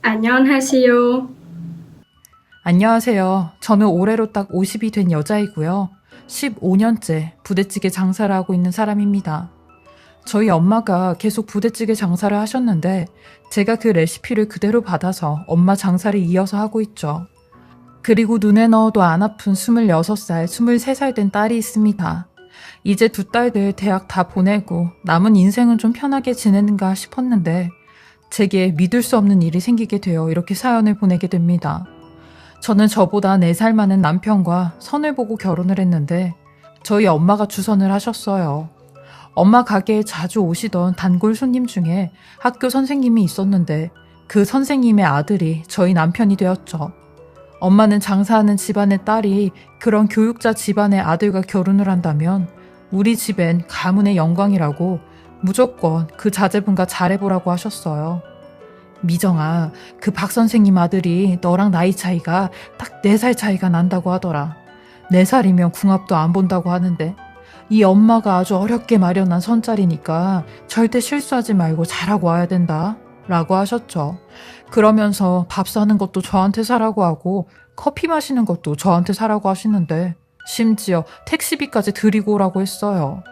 안녕하세요. 안녕하세요. 저는 올해로 딱 50이 된 여자이고요. 15년째 부대찌개 장사를 하고 있는 사람입니다. 저희 엄마가 계속 부대찌개 장사를 하셨는데 제가 그 레시피를 그대로 받아서 엄마 장사를 이어서 하고 있죠. 그리고 눈에 넣어도 안 아픈 26살, 23살 된 딸이 있습니다. 이제 두 딸들 대학 다 보내고 남은 인생은 좀 편하게 지내는가 싶었는데 제게 믿을 수 없는 일이 생기게 되어 이렇게 사연을 보내게 됩니다. 저는 저보다 4살 많은 남편과 선을 보고 결혼을 했는데 저희 엄마가 주선을 하셨어요. 엄마 가게에 자주 오시던 단골 손님 중에 학교 선생님이 있었는데 그 선생님의 아들이 저희 남편이 되었죠. 엄마는 장사하는 집안의 딸이 그런 교육자 집안의 아들과 결혼을 한다면 우리 집엔 가문의 영광이라고 무조건 그 자제분과 잘해보라고 하셨어요. 미정아, 그 박 선생님 아들이 너랑 나이 차이가 딱 4살 차이가 난다고 하더라. 4살이면 궁합도 안 본다고 하는데 이 엄마가 아주 어렵게 마련한 선자리니까 절대 실수하지 말고 잘하고 와야 된다 라고 하셨죠. 그러면서 밥 사는 것도 저한테 사라고 하고 커피 마시는 것도 저한테 사라고 하시는데 심지어 택시비까지 드리고 오라고 했어요.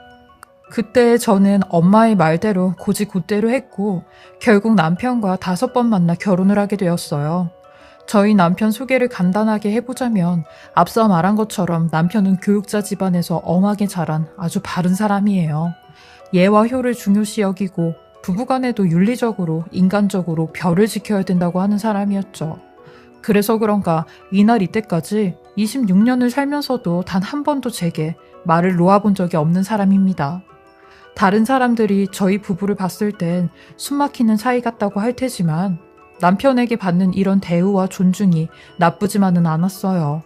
그때 저는 엄마의 말대로 고지곳대로 했고 결국 남편과 5번 만나 결혼을 하게 되었어요. 저희 남편 소개를 간단하게 해보자면 앞서 말한 것처럼 남편은 교육자 집안에서 엄하게 자란 아주 바른 사람이에요. 예와 효를 중요시 여기고 부부간에도 윤리적으로 인간적으로 별을 지켜야 된다고 하는 사람이었죠. 그래서 그런가 이날 이때까지 26년을 살면서도 단 한 번도 제게 말을 놓아본 적이 없는 사람입니다. 다른 사람들이 저희 부부를 봤을 땐 숨막히는 사이 같다고 할 테지만 남편에게 받는 이런 대우와 존중이 나쁘지만은 않았어요.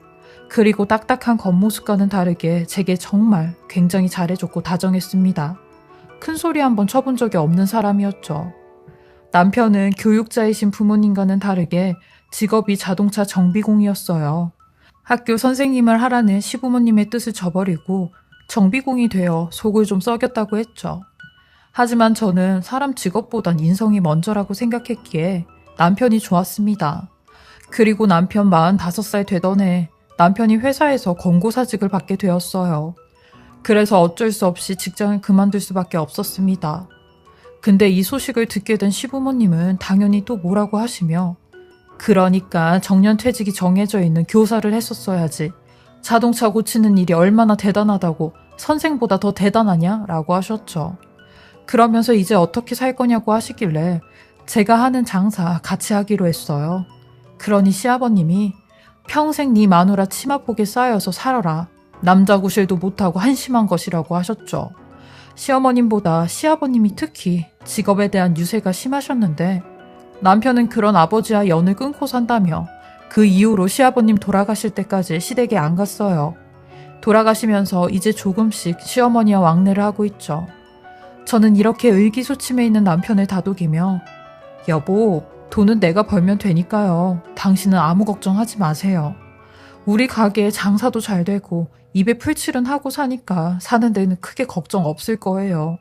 그리고 딱딱한 겉모습과는 다르게 제게 정말 굉장히 잘해줬고 다정했습니다. 큰 소리 한번 쳐본 적이 없는 사람이었죠. 남편은 교육자이신 부모님과는 다르게 직업이 자동차 정비공이었어요. 학교 선생님을 하라는 시부모님의 뜻을 저버리고 정비공이 되어 속을 좀 썩였다고 했죠. 하지만 저는 사람 직업보단 인성이 먼저라고 생각했기에 남편이 좋았습니다. 그리고 남편 45살 되던 해 남편이 회사에서 권고사직을 받게 되었어요. 그래서 어쩔 수 없이 직장을 그만둘 수밖에 없었습니다. 근데 이 소식을 듣게 된 시부모님은 당연히 또 뭐라고 하시며 그러니까 정년퇴직이 정해져 있는 교사를 했었어야지. 자동차 고치는 일이 얼마나 대단하다고 선생보다 더 대단하냐? 라고 하셨죠. 그러면서 이제 어떻게 살 거냐고 하시길래 제가 하는 장사 같이 하기로 했어요. 그러니 시아버님이 평생 네 마누라 치맛복에 쌓여서 살아라. 남자 구실도 못하고 한심한 것이라고 하셨죠. 시어머님보다 시아버님이 특히 직업에 대한 유세가 심하셨는데 남편은 그런 아버지와 연을 끊고 산다며 그 이후로 시아버님 돌아가실 때까지 시댁에 안 갔어요. 돌아가시면서 이제 조금씩 시어머니와 왕래를 하고 있죠. 저는 이렇게 의기소침해 있는 남편을 다독이며 여보, 돈은 내가 벌면 되니까요. 당신은 아무 걱정하지 마세요. 우리 가게에 장사도 잘 되고 입에 풀칠은 하고 사니까 사는 데는 크게 걱정 없을 거예요.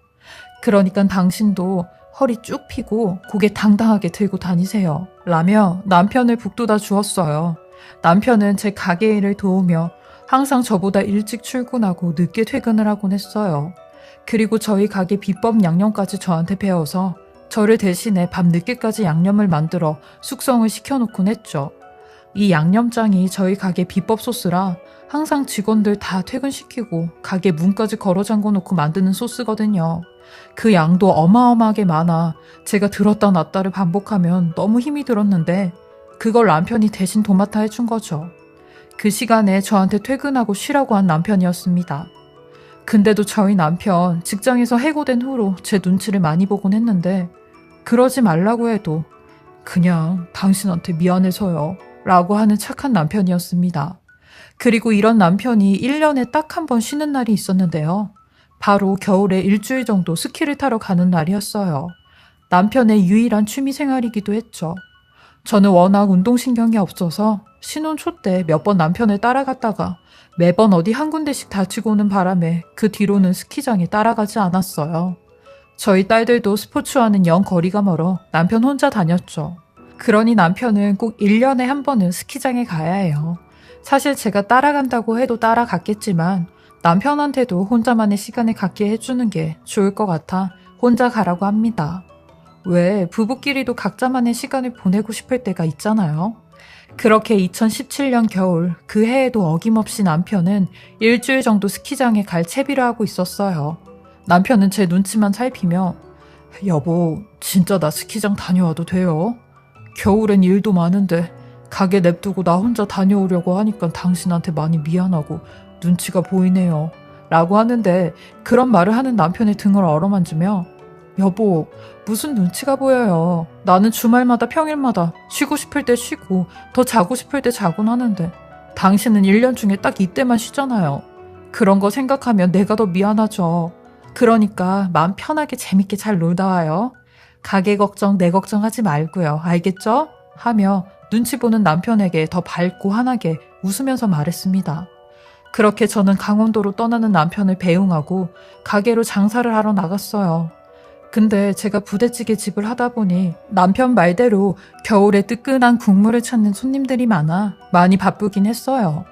그러니까 당신도 허리 쭉 펴고 고개 당당하게 들고 다니세요. 라며 남편을 북돋아 주었어요. 남편은 제 가게 일을 도우며 항상 저보다 일찍 출근하고 늦게 퇴근을 하곤 했어요. 그리고 저희 가게 비법 양념까지 저한테 배워서 저를 대신해 밤 늦게까지 양념을 만들어 숙성을 시켜놓곤 했죠. 이 양념장이 저희 가게 비법 소스라 항상 직원들 다 퇴근시키고 가게 문까지 걸어 잠궈놓고 만드는 소스거든요. 그 양도 어마어마하게 많아 제가 들었다 놨다를 반복하면 너무 힘이 들었는데 그걸 남편이 대신 도맡아 해준 거죠. 그 시간에 저한테 퇴근하고 쉬라고 한 남편이었습니다. 근데도 저희 남편 직장에서 해고된 후로 제 눈치를 많이 보곤 했는데 그러지 말라고 해도 그냥 당신한테 미안해서요 라고 하는 착한 남편이었습니다. 그리고 이런 남편이 1년에 딱 한 번 쉬는 날이 있었는데요. 바로 겨울에 일주일 정도 스키를 타러 가는 날이었어요. 남편의 유일한 취미생활이기도 했죠. 저는 워낙 운동신경이 없어서 신혼 초 때 몇 번 남편을 따라갔다가 매번 어디 한 군데씩 다치고 오는 바람에 그 뒤로는 스키장에 따라가지 않았어요. 저희 딸들도 스포츠와는 영 거리가 멀어 남편 혼자 다녔죠. 그러니 남편은 꼭 1년에 한 번은 스키장에 가야 해요. 사실 제가 따라간다고 해도 따라갔겠지만 남편한테도 혼자만의 시간을 갖게 해주는 게 좋을 것 같아 혼자 가라고 합니다. 왜 부부끼리도 각자만의 시간을 보내고 싶을 때가 있잖아요. 그렇게 2017년 겨울 그 해에도 어김없이 남편은 일주일 정도 스키장에 갈 채비를 하고 있었어요. 남편은 제 눈치만 살피며 여보, 진짜 나 스키장 다녀와도 돼요? 겨울엔 일도 많은데 가게 냅두고 나 혼자 다녀오려고 하니까 당신한테 많이 미안하고 눈치가 보이네요. 라고 하는데 그런 말을 하는 남편의 등을 어루만지며 여보, 무슨 눈치가 보여요. 나는 주말마다 평일마다 쉬고 싶을 때 쉬고 더 자고 싶을 때 자곤 하는데 당신은 1년 중에 딱 이때만 쉬잖아요. 그런 거 생각하면 내가 더 미안하죠. 그러니까 마음 편하게 재밌게 잘 놀다 와요. 가게 걱정, 내 걱정하지 말고요. 알겠죠? 하며 눈치 보는 남편에게 더 밝고 환하게 웃으면서 말했습니다. 그렇게 저는 강원도로 떠나는 남편을 배웅하고 가게로 장사를 하러 나갔어요. 근데 제가 부대찌개 집을 하다 보니 남편 말대로 겨울에 뜨끈한 국물을 찾는 손님들이 많아 많이 바쁘긴 했어요.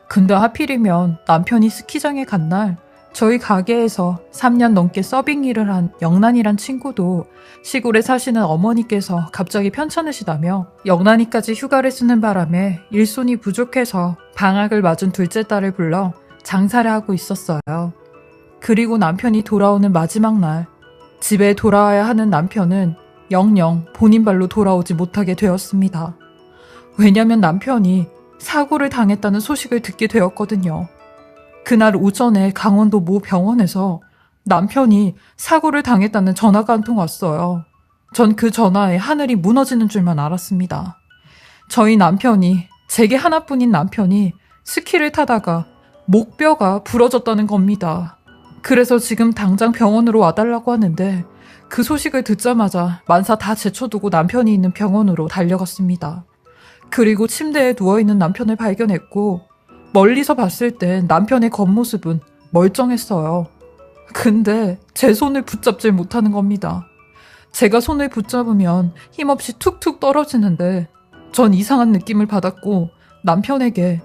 근데 하필이면 남편이 스키장에 간 날 저희 가게에서 3년 넘게 서빙 일을 한 영란이란 친구도 시골에 사시는 어머니께서 갑자기 편찮으시다며 영란이까지 휴가를 쓰는 바람에 일손이 부족해서 방학을 맞은 둘째 딸을 불러 장사를 하고 있었어요. 그리고 남편이 돌아오는 마지막 날 집에 돌아와야 하는 남편은 영영 본인 발로 돌아오지 못하게 되었습니다. 왜냐면 남편이 사고를 당했다는 소식을 듣게 되었거든요. 그날 오전에 강원도 모 병원에서 남편이 사고를 당했다는 전화가 한 통 왔어요. 전 그 전화에 하늘이 무너지는 줄만 알았습니다. 저희 남편이, 제게 하나뿐인 남편이 스키를 타다가 목뼈가 부러졌다는 겁니다. 그래서 지금 당장 병원으로 와달라고 하는데 그 소식을 듣자마자 만사 다 제쳐두고 남편이 있는 병원으로 달려갔습니다. 그리고 침대에 누워있는 남편을 발견했고 멀리서 봤을 땐 남편의 겉모습은 멀쩡했어요. 근데 제 손을 붙잡질 못하는 겁니다. 제가 손을 붙잡으면 힘없이 툭툭 떨어지는데 전 이상한 느낌을 받았고 남편에게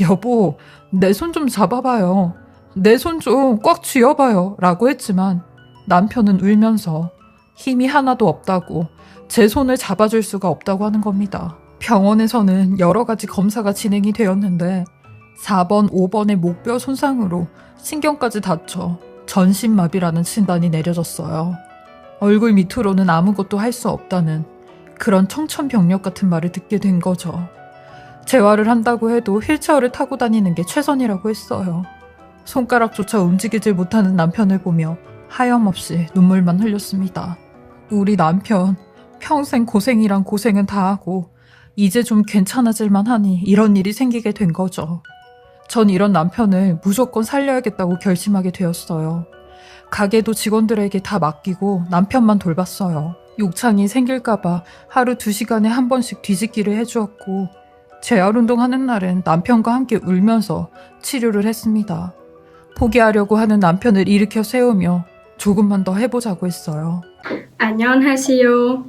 여보, 내 손 좀 잡아봐요. 내 손 좀 꽉 쥐어봐요. 라고 했지만 남편은 울면서 힘이 하나도 없다고 제 손을 잡아줄 수가 없다고 하는 겁니다. 병원에서는 여러 가지 검사가 진행이 되었는데 4번, 5번의 목뼈 손상으로 신경까지 다쳐 전신마비라는 진단이 내려졌어요. 얼굴 밑으로는 아무것도 할 수 없다는 그런 청천벽력 같은 말을 듣게 된 거죠. 재활을 한다고 해도 휠체어를 타고 다니는 게 최선이라고 했어요. 손가락조차 움직이질 못하는 남편을 보며 하염없이 눈물만 흘렸습니다. 우리 남편 평생 고생이란 고생은 다 하고 이제 좀 괜찮아질만 하니 이런 일이 생기게 된 거죠. 전 이런 남편을 무조건 살려야겠다고 결심하게 되었어요. 가게도 직원들에게 다 맡기고 남편만 돌봤어요. 욕창이 생길까봐 하루 2시간에 한 번씩 뒤집기를 해주었고 재활운동하는 날엔 남편과 함께 울면서 치료를 했습니다. 포기하려고 하는 남편을 일으켜 세우며 조금만 더 해보자고 했어요. 안녕하세요.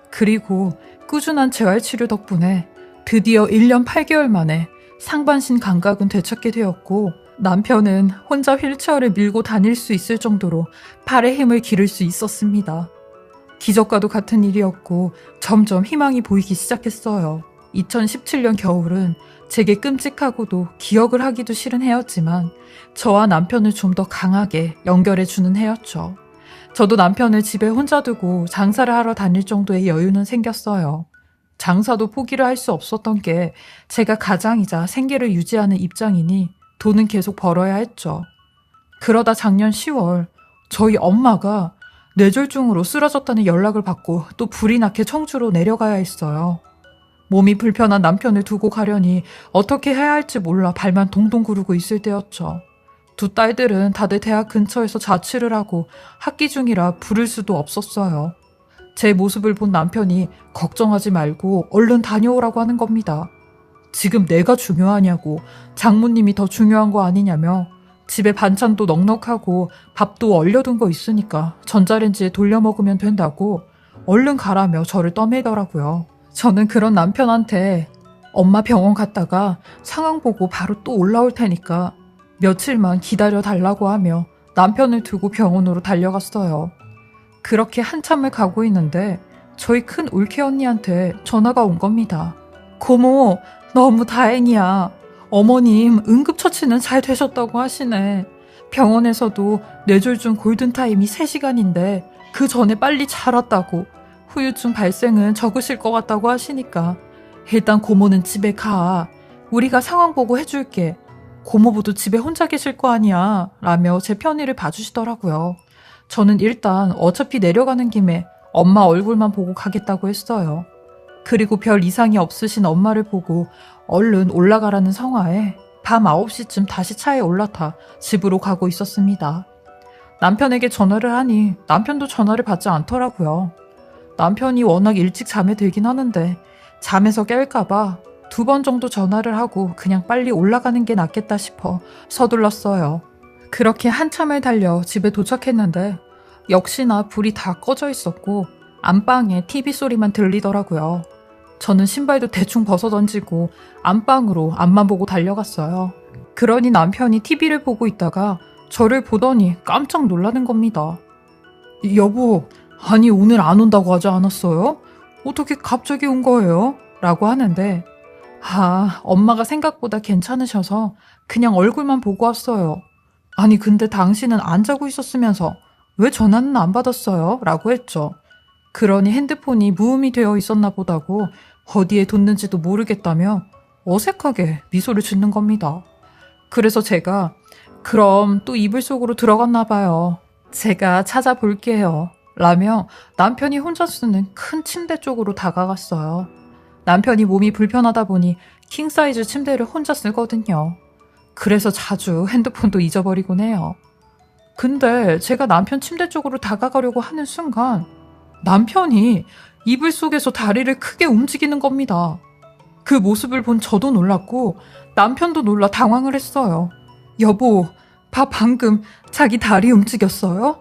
그리고 꾸준한 재활치료 덕분에 드디어 1년 8개월 만에 상반신 감각은 되찾게 되었고 남편은 혼자 휠체어를 밀고 다닐 수 있을 정도로 팔에 힘을 기를 수 있었습니다. 기적과도 같은 일이었고 점점 희망이 보이기 시작했어요. 2017년 겨울은 제게 끔찍하고도 기억을 하기도 싫은 해였지만 저와 남편을 좀 더 강하게 연결해주는 해였죠. 저도 남편을 집에 혼자 두고 장사를 하러 다닐 정도의 여유는 생겼어요. 장사도 포기를 할 수 없었던 게 제가 가장이자 생계를 유지하는 입장이니 돈은 계속 벌어야 했죠. 그러다 작년 10월 저희 엄마가 뇌졸중으로 쓰러졌다는 연락을 받고 또 불이 나게 청주로 내려가야 했어요. 몸이 불편한 남편을 두고 가려니 어떻게 해야 할지 몰라 발만 동동 구르고 있을 때였죠. 두 딸들은 다들 대학 근처에서 자취를 하고 학기 중이라 부를 수도 없었어요. 제 모습을 본 남편이 걱정하지 말고 얼른 다녀오라고 하는 겁니다. 지금 내가 중요하냐고 장모님이 더 중요한 거 아니냐며 집에 반찬도 넉넉하고 밥도 얼려둔 거 있으니까 전자레인지에 돌려 먹으면 된다고 얼른 가라며 저를 떠밀더라고요. 저는 그런 남편한테 엄마 병원 갔다가 상황 보고 바로 또 올라올 테니까 며칠만 기다려 달라고 하며 남편을 두고 병원으로 달려갔어요. 그렇게 한참을 가고 있는데 저희 큰 올케 언니한테 전화가 온 겁니다. 고모, 너무 다행이야. 어머님 응급처치는 잘 되셨다고 하시네. 병원에서도 뇌졸중 골든타임이 3시간인데 그 전에 빨리 잘 왔다고, 후유증 발생은 적으실 것 같다고 하시니까 일단 고모는 집에 가. 우리가 상황 보고 해줄게. 고모부도 집에 혼자 계실 거 아니야. 라며 제 편의를 봐주시더라고요. 저는 일단 어차피 내려가는 김에 엄마 얼굴만 보고 가겠다고 했어요. 그리고 별 이상이 없으신 엄마를 보고 얼른 올라가라는 성화에 밤 9시쯤 다시 차에 올라타 집으로 가고 있었습니다. 남편에게 전화를 하니 남편도 전화를 받지 않더라고요. 남편이 워낙 일찍 잠에 들긴 하는데 잠에서 깰까봐 2번 정도 전화를 하고 그냥 빨리 올라가는 게 낫겠다 싶어 서둘렀어요. 그렇게 한참을 달려 집에 도착했는데 역시나 불이 다 꺼져 있었고 안방에 TV 소리만 들리더라고요. 저는 신발도 대충 벗어던지고 안방으로 앞만 보고 달려갔어요. 그러니 남편이 TV를 보고 있다가 저를 보더니 깜짝 놀라는 겁니다. 여보, 아니 오늘 안 온다고 하지 않았어요? 어떻게 갑자기 온 거예요? 라고 하는데 엄마가 생각보다 괜찮으셔서 그냥 얼굴만 보고 왔어요. 아니 근데 당신은 안 자고 있었으면서 왜 전화는 안 받았어요? 라고 했죠. 그러니 핸드폰이 무음이 되어 있었나 보다고 어디에 뒀는지도 모르겠다며 어색하게 미소를 짓는 겁니다. 그래서 제가 그럼 또 이불 속으로 들어갔나 봐요. 제가 찾아볼게요. 라며 남편이 혼자 쓰는 큰 침대 쪽으로 다가갔어요. 남편이 몸이 불편하다 보니 킹사이즈 침대를 혼자 쓰거든요. 그래서 자주 핸드폰도 잊어버리곤 해요. 근데 제가 남편 침대 쪽으로 다가가려고 하는 순간 남편이 이불 속에서 다리를 크게 움직이는 겁니다. 그 모습을 본 저도 놀랐고 남편도 놀라 당황을 했어요. 여보, 봐 방금 자기 다리 움직였어요?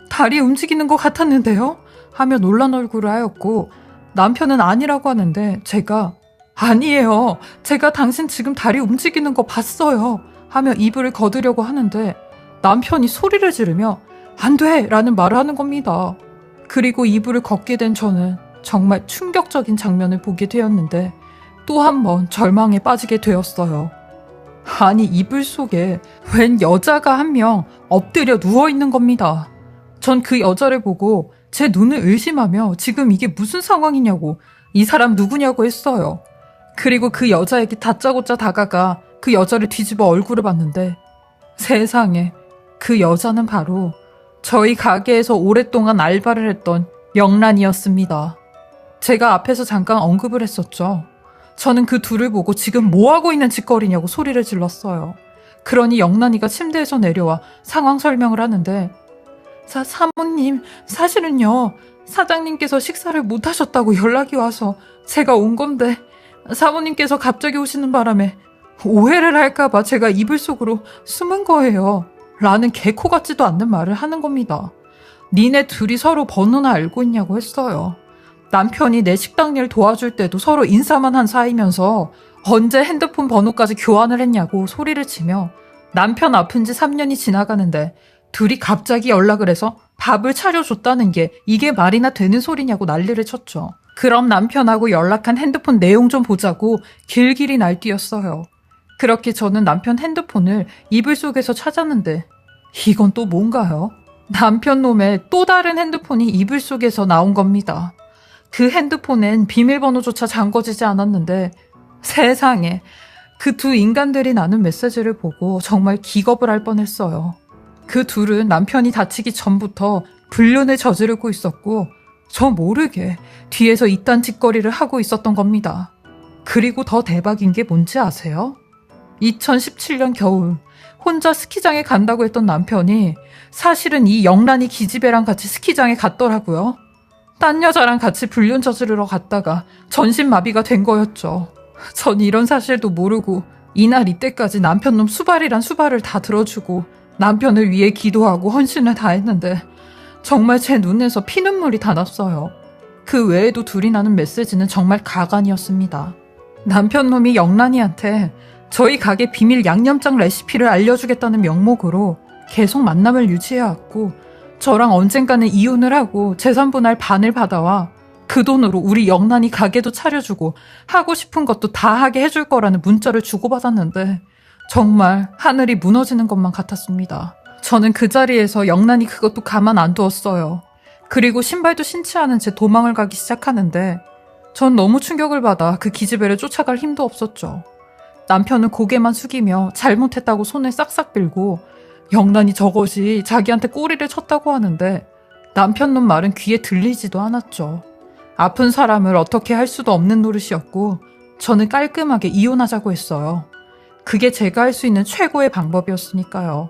다리 움직이는 것 같았는데요? 하며 놀란 얼굴을 하였고 남편은 아니라고 하는데 제가 아니에요. 제가 당신 지금 다리 움직이는 거 봤어요. 하며 이불을 거두려고 하는데 남편이 소리를 지르며 안 돼! 라는 말을 하는 겁니다. 그리고 이불을 걷게 된 저는 정말 충격적인 장면을 보게 되었는데 또 한 번 절망에 빠지게 되었어요. 아니 이불 속에 웬 여자가 한 명 엎드려 누워있는 겁니다. 전 그 여자를 보고 제 눈을 의심하며 지금 이게 무슨 상황이냐고 이 사람 누구냐고 했어요. 그리고 그 여자에게 다짜고짜 다가가 그 여자를 뒤집어 얼굴을 봤는데 세상에 그 여자는 바로 저희 가게에서 오랫동안 알바를 했던 영란이었습니다. 제가 앞에서 잠깐 언급을 했었죠. 저는 그 둘을 보고 지금 뭐하고 있는 짓거리냐고 소리를 질렀어요. 그러니 영란이가 침대에서 내려와 상황 설명을 하는데 사모님, 사실은요 사장님께서 식사를 못 하셨다고 연락이 와서 제가 온 건데 사모님께서 갑자기 오시는 바람에 오해를 할까봐 제가 이불 속으로 숨은 거예요. 라는 개코 같지도 않는 말을 하는 겁니다. 니네 둘이 서로 번호나 알고 있냐고 했어요. 남편이 내 식당 일 도와줄 때도 서로 인사만 한 사이면서 언제 핸드폰 번호까지 교환을 했냐고 소리를 치며 남편 아픈 지 3년이 지나가는데 둘이 갑자기 연락을 해서 밥을 차려줬다는 게 이게 말이나 되는 소리냐고 난리를 쳤죠. 그럼 남편하고 연락한 핸드폰 내용 좀 보자고 길길이 날뛰었어요. 그렇게 저는 남편 핸드폰을 이불 속에서 찾았는데 이건 또 뭔가요? 남편 놈의 또 다른 핸드폰이 이불 속에서 나온 겁니다. 그 핸드폰엔 비밀번호조차 잠궈지지 않았는데 세상에 그 두 인간들이 나눈 메시지를 보고 정말 기겁을 할 뻔했어요. 그 둘은 남편이 다치기 전부터 불륜을 저지르고 있었고 저 모르게 뒤에서 이딴 짓거리를 하고 있었던 겁니다. 그리고 더 대박인 게 뭔지 아세요? 2017년 겨울 혼자 스키장에 간다고 했던 남편이 사실은 이 영란이 기집애랑 같이 스키장에 갔더라고요. 딴 여자랑 같이 불륜 저지르러 갔다가 전신마비가 된 거였죠. 전 이런 사실도 모르고 이날 이때까지 남편 놈 수발이란 수발을 다 들어주고 남편을 위해 기도하고 헌신을 다했는데 정말 제 눈에서 피눈물이 다 났어요. 그 외에도 둘이 나눈 메시지는 정말 가관이었습니다. 남편 놈이 영란이한테 저희 가게 비밀 양념장 레시피를 알려주겠다는 명목으로 계속 만남을 유지해왔고, 저랑 언젠가는 이혼을 하고 재산 분할 반을 받아와 그 돈으로 우리 영란이 가게도 차려주고 하고 싶은 것도 다 하게 해줄 거라는 문자를 주고받았는데 정말 하늘이 무너지는 것만 같았습니다. 저는 그 자리에서 영란이 그것도 가만 안 두었어요. 그리고 신발도 신지 않은 채 도망을 가기 시작하는데 전 너무 충격을 받아 그 기집애를 쫓아갈 힘도 없었죠. 남편은 고개만 숙이며 잘못했다고 손을 싹싹 빌고 영란이 저것이 자기한테 꼬리를 쳤다고 하는데 남편 놈 말은 귀에 들리지도 않았죠. 아픈 사람을 어떻게 할 수도 없는 노릇이었고 저는 깔끔하게 이혼하자고 했어요. 그게 제가 할 수 있는 최고의 방법이었으니까요.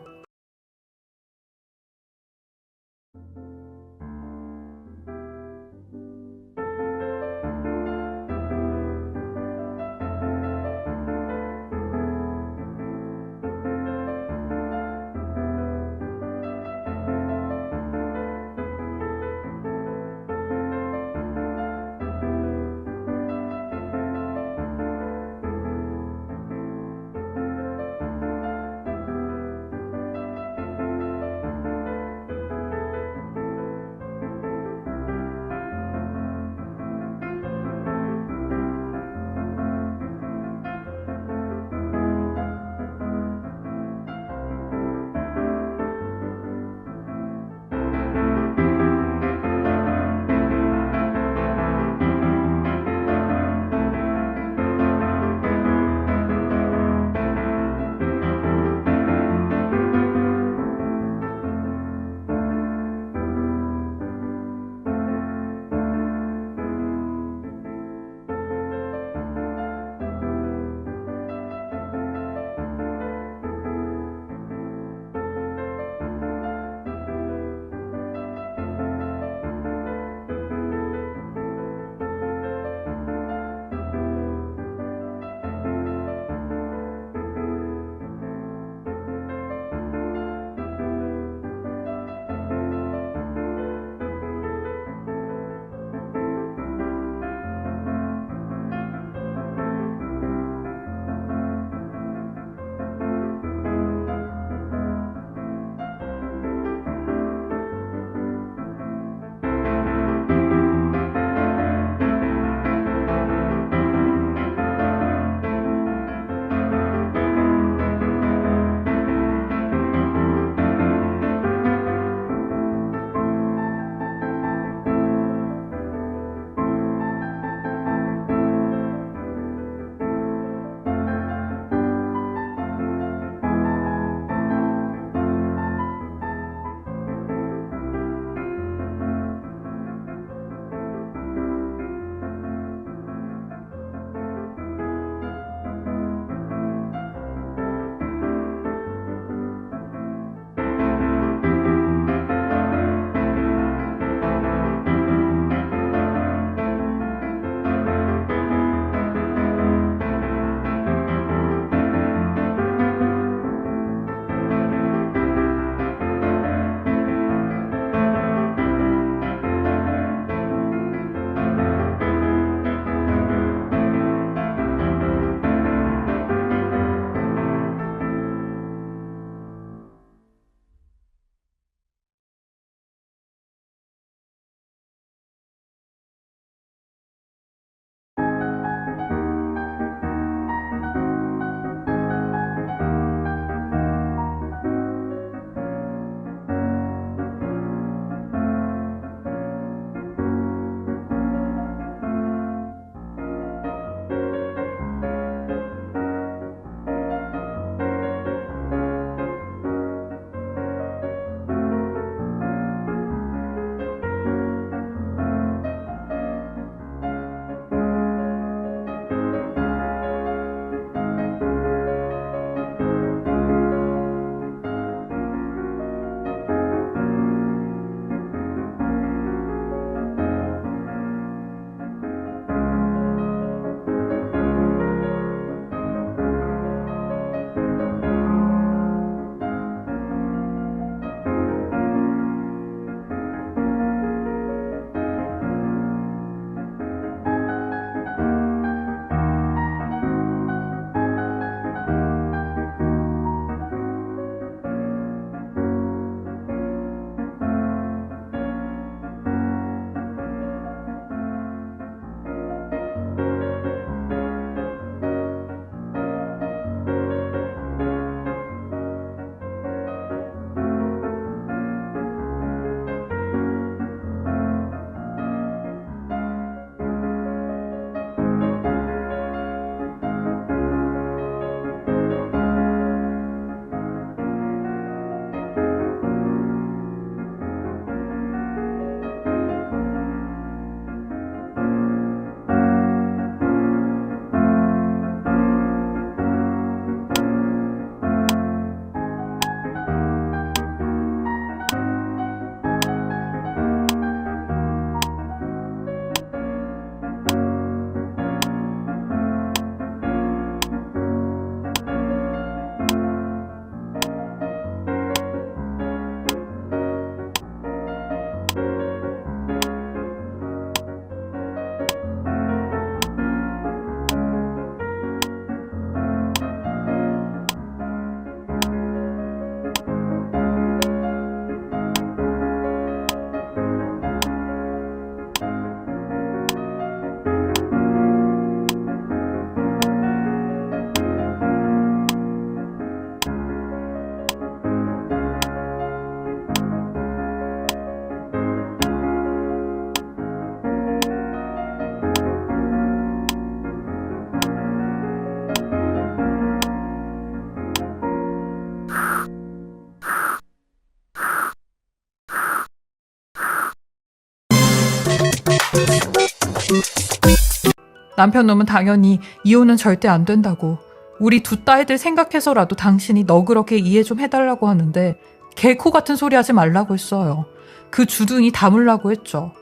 남편 놈은 당연히 이혼은 절대 안 된다고, 우리 두 딸들 생각해서라도 당신이 너 그렇게 이해 좀 해달라고 하는데 개코 같은 소리 하지 말라고 했어요. 그 주둥이 다물라고 했죠.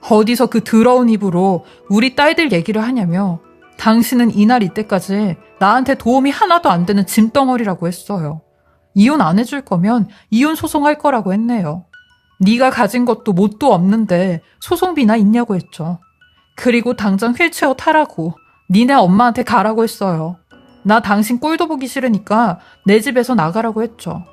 어디서 그 더러운 입으로 우리 딸들 얘기를 하냐며 당신은 이날 이때까지 나한테 도움이 하나도 안 되는 짐덩어리라고 했어요. 이혼 안 해줄 거면 이혼 소송할 거라고 했네요. 네가 가진 것도 뭣도 없는데 소송비나 있냐고 했죠. 그리고 당장 휠체어 타라고 니네 엄마한테 가라고 했어요. 나 당신 꼴도 보기 싫으니까 내 집에서 나가라고 했죠.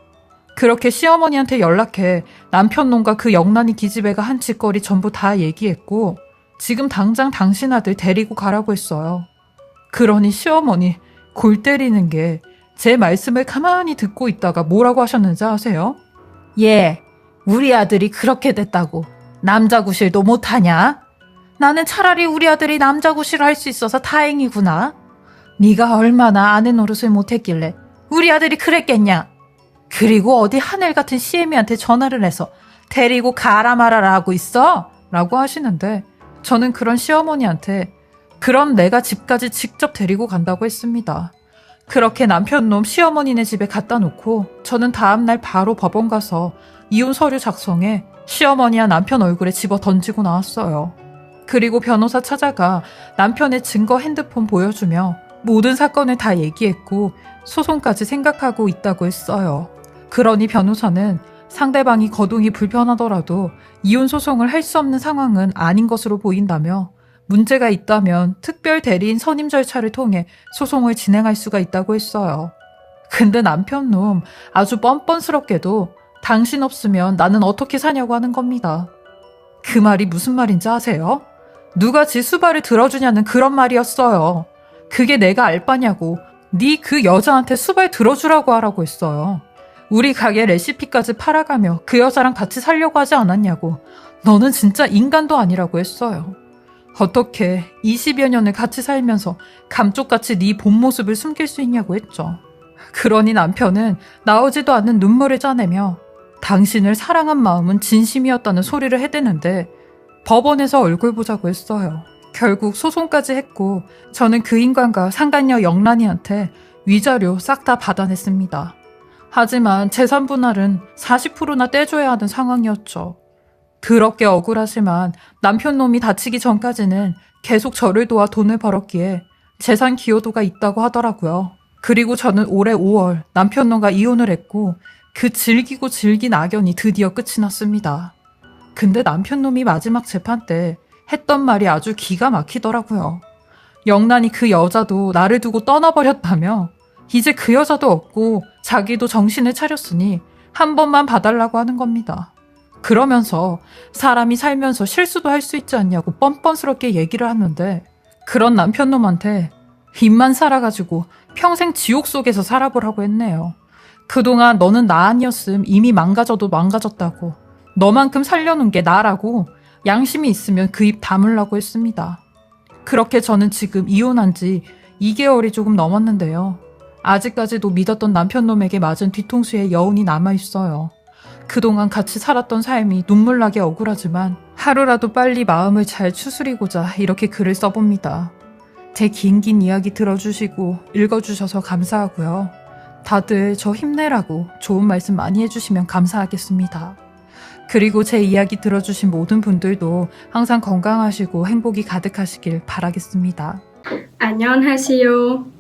그렇게 시어머니한테 연락해 남편 놈과 그 영란이 기집애가 한 짓거리 전부 다 얘기했고 지금 당장 당신 아들 데리고 가라고 했어요. 그러니 시어머니 골 때리는 게 제 말씀을 가만히 듣고 있다가 뭐라고 하셨는지 아세요? 예, 우리 아들이 그렇게 됐다고 남자 구실도 못하냐? 나는 차라리 우리 아들이 남자 구실을 할 수 있어서 다행이구나. 네가 얼마나 아내 노릇을 못했길래 우리 아들이 그랬겠냐? 그리고 어디 하늘 같은 시애미한테 전화를 해서 데리고 가라 말아라 하고 있어? 라고 하시는데 저는 그런 시어머니한테 그럼 내가 집까지 직접 데리고 간다고 했습니다. 그렇게 남편놈 시어머니네 집에 갖다 놓고 저는 다음날 바로 법원 가서 이혼 서류 작성해 시어머니와 남편 얼굴에 집어 던지고 나왔어요. 그리고 변호사 찾아가 남편의 증거 핸드폰 보여주며 모든 사건을 다 얘기했고 소송까지 생각하고 있다고 했어요. 그러니 변호사는 상대방이 거동이 불편하더라도 이혼 소송을 할 수 없는 상황은 아닌 것으로 보인다며 문제가 있다면 특별 대리인 선임 절차를 통해 소송을 진행할 수가 있다고 했어요. 근데 남편놈 아주 뻔뻔스럽게도 당신 없으면 나는 어떻게 사냐고 하는 겁니다. 그 말이 무슨 말인지 아세요? 누가 지 수발을 들어주냐는 그런 말이었어요. 그게 내가 알 바냐고 네 그 여자한테 수발 들어주라고 하라고 했어요. 우리 가게 레시피까지 팔아가며 그 여자랑 같이 살려고 하지 않았냐고. 너는 진짜 인간도 아니라고 했어요. 어떻게 20여 년을 같이 살면서 감쪽같이 네 본 모습을 숨길 수 있냐고 했죠. 그러니 남편은 나오지도 않는 눈물을 짜내며 당신을 사랑한 마음은 진심이었다는 소리를 해대는데 법원에서 얼굴 보자고 했어요. 결국 소송까지 했고 저는 그 인간과 상간녀 영란이한테 위자료 싹 다 받아냈습니다. 하지만 재산 분할은 40%나 떼줘야 하는 상황이었죠. 더럽게 억울하지만 남편놈이 다치기 전까지는 계속 저를 도와 돈을 벌었기에 재산 기여도가 있다고 하더라고요. 그리고 저는 올해 5월 남편놈과 이혼을 했고 그 질기고 질긴 악연이 드디어 끝이 났습니다. 근데 남편놈이 마지막 재판 때 했던 말이 아주 기가 막히더라고요. 영란이 그 여자도 나를 두고 떠나버렸다며 이제 그 여자도 없고 자기도 정신을 차렸으니 한 번만 봐달라고 하는 겁니다. 그러면서 사람이 살면서 실수도 할 수 있지 않냐고 뻔뻔스럽게 얘기를 하는데 그런 남편놈한테 입만 살아가지고 평생 지옥 속에서 살아보라고 했네요. 그동안 너는 나 아니었음 이미 망가져도 망가졌다고 너만큼 살려놓은 게 나라고 양심이 있으면 그 입 다물라고 했습니다. 그렇게 저는 지금 이혼한 지 2개월이 조금 넘었는데요. 아직까지도 믿었던 남편놈에게 맞은 뒤통수에 여운이 남아있어요. 그동안 같이 살았던 삶이 눈물나게 억울하지만 하루라도 빨리 마음을 잘 추스리고자 이렇게 글을 써봅니다. 제 긴긴 이야기 들어주시고 읽어주셔서 감사하고요. 다들 저 힘내라고 좋은 말씀 많이 해주시면 감사하겠습니다. 그리고 제 이야기 들어주신 모든 분들도 항상 건강하시고 행복이 가득하시길 바라겠습니다. 안녕하세요.